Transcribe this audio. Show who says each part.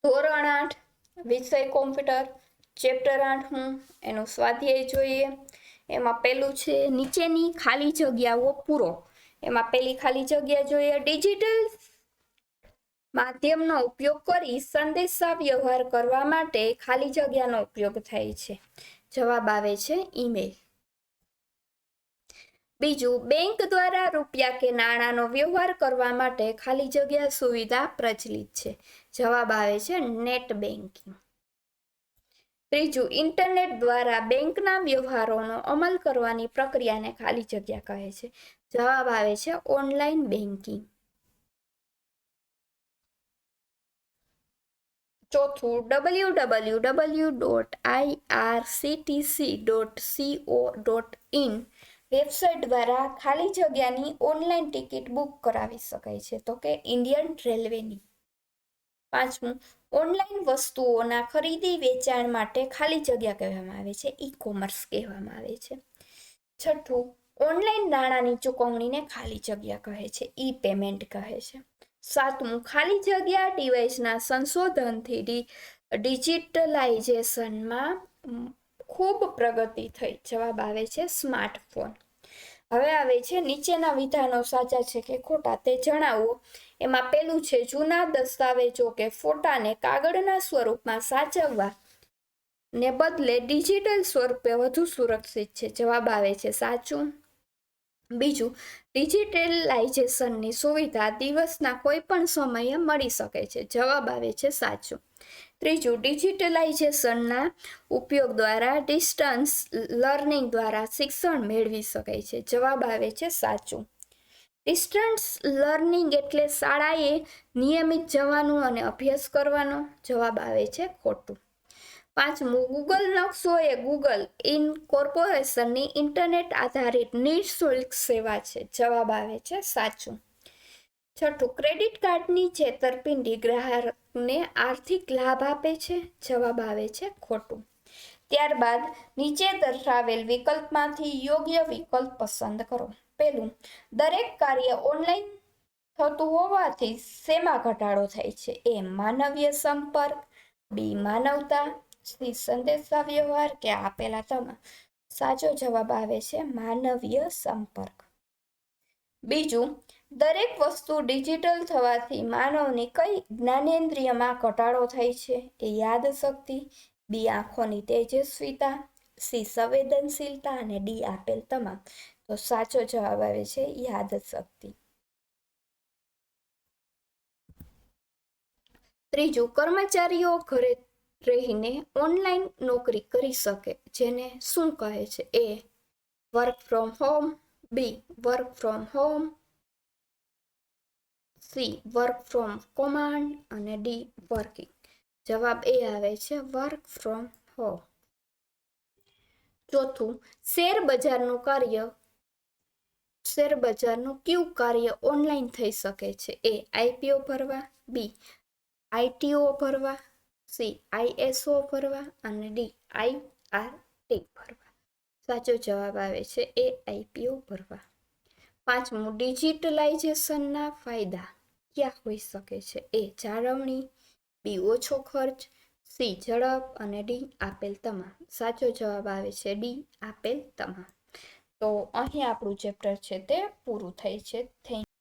Speaker 1: ધોરણ 8 વિષય computer chapter 8 એનું સ્વાધ્યાય જોઈએ। એમાં પહેલું છે નીચેની ખાલી જગ્યાઓ પૂરો। એમાં પહેલી ખાલી જગ્યા જોઈએ ડિજિટલ માધ્યમનો ઉપયોગ કરી સંદેશા વ્યવહાર કરવા માટે ખાલી જગ્યાનો ઉપયોગ થાય છે। જવાબ આવે છે ઈમેલ। બીજું બેંક દ્વારા રૂપિયા કે નાણાંનો વ્યવહાર કરવા માટે ખાલી જગ્યા સુવિધા પ્રચલિત છે। જવાબ આવે છે નેટ બેન્કિંગ। ત્રીજું ઇન્ટરનેટ દ્વારા બેંકના વ્યવહારોનો અમલ કરવાની પ્રક્રિયાને ખાલી જગ્યા કહે છે। જવાબ આવે છે ઓનલાઈન બેન્કિંગ। ચોથું www.irctc.co.in વેબસાઇટ દ્વારા ખાલી જગ્યાની ઓનલાઈન ટિકિટ બુક કરાવી શકાય છે તો કે ઇન્ડિયન રેલવેની। પાંચમું ઓનલાઈન વસ્તુઓના ખરીદી વેચાણ માટે ખાલી જગ્યા કહેવામાં આવે છે ઈ કોમર્સ કહેવામાં આવે છે। છઠ્ઠું ઓનલાઈન નાણાંની ચૂકવણીને ખાલી જગ્યા કહે છે ઈ પેમેન્ટ કહે છે। સાતમું ખાલી જગ્યા ડિવાઇસના સંશોધનથી ડિજિટલાઇઝેશનમાં ખૂબ પ્રગતિ થઈ। જવાબ આવે છે સ્માર્ટફોન। હવે આવે છે નીચેના વિધાનો સાચા છે કે ખોટા તે જણાવો। એમાં પહેલું છે જૂના દસ્તાવેજો કે ફોટાને કાગળના સ્વરૂપમાં સાચવવા ને બદલે ડિજિટલ સ્વરૂપે વધુ સુરક્ષિત છે। જવાબ આવે છે સાચું। બીજું ડિજિટલાઇઝેશનની સુવિધા દિવસના કોઈ પણ સમયે મળી શકે છે। જવાબ આવે છે સાચું। ત્રીજું ડિજિટલાઇઝેશનના ઉપયોગ દ્વારા ડિસ્ટન્સ લર્નિંગ દ્વારા શિક્ષણ મેળવી શકાય છે। જવાબ આવે છે સાચું। ડિસ્ટન્સ લર્નિંગ એટલે શાળાએ નિયમિત જવાનું અને અભ્યાસ કરવાનો। જવાબ આવે છે ખોટું। પાંચમું ગૂગલ નકશો એ ગૂગલ ઇન્કોર્પોરેશનની ઇન્ટરનેટ આધારિત નિઃશુલ્ક સેવા છે। જવાબ આવે છે સાચું। છઠ્ઠું ક્રેડિટ કાર્ડની છેતરપિંડી ગ્રાહકને આર્થિક લાભ આપે છે। જવાબ આવે છે ખોટું। ત્યારબાદ નીચે દર્શાવેલ વિકલ્પમાંથી યોગ્ય વિકલ્પ પસંદ કરો। પહેલું દરેક કાર્ય ઓનલાઈન થતું હોવાથી શેમાં ઘટાડો થાય છે? એ માનવીય સંપર્ક, બી માનવતા, સી સંદેશા વ્યવહાર કે આપેલા તમામ। સાચો જવાબ આવે છે માનવીય સંપર્ક। બીજું દરેક વસ્તુ ડિજિટલ થવાથી માનવની કઈ જ્ઞાનેન્દ્રિયમાં ઘટાડો થાય છે? એ યાદશક્તિ, બી આંખોની તેજસ્વીતા, સી સંવેદનશીલતા અને ડી આપેલ તમામ। તો સાચો જવાબ આવે છે યાદશક્તિ। ત્રીજું કર્મચારીઓ ઘરે રહીને ઓનલાઈન નોકરી કરી શકે જેને શું કહે છે? A work from home, B work from home, C work from command અને ડી વર્કિંગ। જવાબ એ આવે છે વર્ક ફ્રોમ હોમ। ચોથું શેર બજારનું કયું કાર્ય ઓનલાઈન થઈ શકે છે? એ આઈપીઓ ભરવા, બી આઈટીઓ ભરવા, સી આઈએસઓ ભરવા અને ડી આઈઆરટી ભરવા। સાચો જવાબ આવે છે એ આઈપીઓ ભરવા। પાંચમું ડિજિટલાઇઝેશનના ફાયદા ક્યાં હોઈ શકે છે? એ જાળવણી, બી ઓછો ખર્ચ, સી ઝડપ અને ડી આપેલ તમામ। સાચો જવાબ આવે છે ડી આપેલ તમામ। તો અહીં આપણું ચેપ્ટર છે તે પૂરું થાય છે। થેન્ક